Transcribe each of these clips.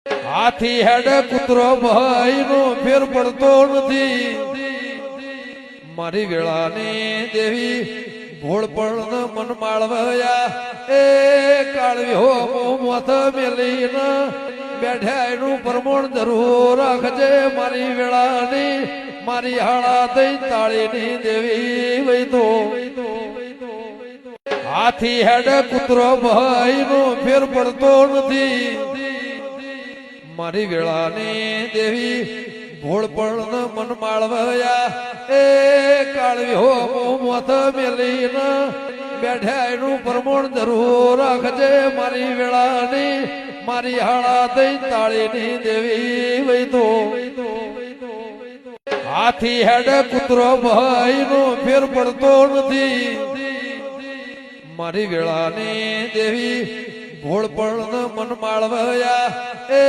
હાથી હેડ કૂતરો ભાઈ નો ફેર પડતો નથી મારી વેળાની દેવી ભોળ પણ મન માળવયા એ કાળવી હો મોથ મેલી બેઠા એનું પ્રમાણ જરૂર રાખજે મારી વેળાની મારી હાળા દઈ તાળીની દેવી વઈ તો હાથી હેડ કૂતરો ભાઈ નો ફેર પડતો નથી મારી વેળાની દેવી ભોળ પણ મન માળવયા એ કાળવી હો મોથ મેલી બેઠા એનું પ્રમાણ જરૂર રાખજે મારી વેળાની મારી હાળા દઈ તાળીની દેવી વઈ તો હાથી હેડ કૂતરો ભાઈ નો ફેર પડતો નથી મારી વેળાની દેવી ભોળ પણ મન માળવયા એ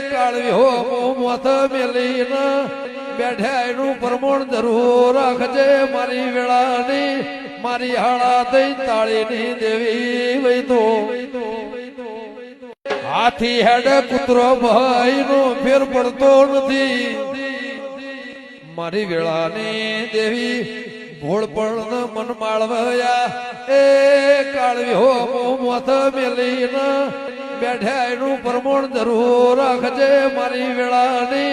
કાળવી હો મોથ મેલી બેઠા એનું પ્રમાણ જરૂર રાખજે મારી વેળાની મારી હાળા દઈ તાળીની દેવી વઈ તો હાથી હેડ કૂતરો ભાઈ નો ફેર પડતો નથી મારી વેળાની દેવી ભોળ પણ મન માળવયા એ કાળવી હો મોથ મેલી બેઠા એનું પ્રમાણ જરૂર રાખજે મારી વેળાની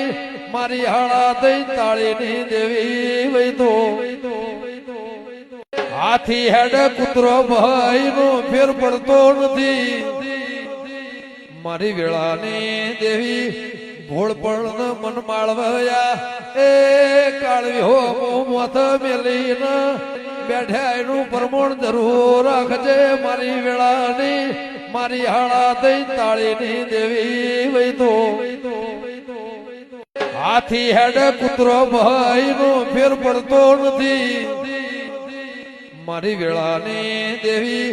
મારી હાળા દઈ તાળીની દેવી વઈ તો હાથી હેડ કૂતરો ભાઈ નો ફેર પડતો નથી મારી વેળાની દેવી ભોળ પણ મન માળવયા એ કાળવી હો મોથ મેલી બેઠા એનું પ્રમાણ જરૂર રાખજે મારી વેળાની મારી હાળા દઈ તાળીની દેવી વઈ તો હાથી હેડ કૂતરો ભાઈ નો ફેર પડતો નથી મારી વેળાની દેવી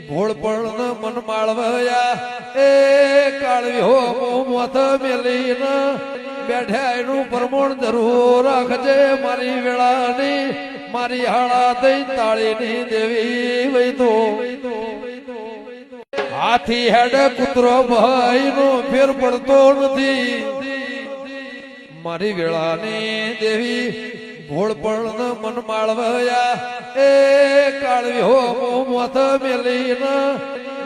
ભોળ પણ મન માળવયા એ કાળવી હો મોથ મેલી બેઠા એનું પ્રમાણ જરૂર રાખજે મારી વેળાની મારી હાળા દઈ તાળીની દેવી વઈ તો હાથી હેડ કૂતરો ભાઈ નો ફેર પડતો નથી મારી વેળાની દેવી ભોળ પણ મન માળવયા એ કાળવી હો મોથ મેલી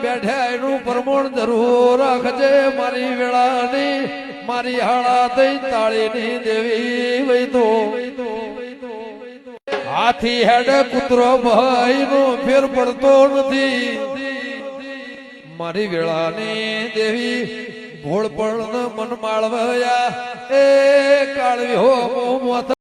બેઠા એનું પ્રમાણ જરૂર રાખજે મારી વેળાની મારી હાળા દઈ તાળીની દેવી વઈ તો હાથી હેડ કૂતરો ભાઈ નો ફેર પડતો નથી મારી વેળાની દેવી ભોળ પણ મન માળવયા એ કાળવી હો મોથ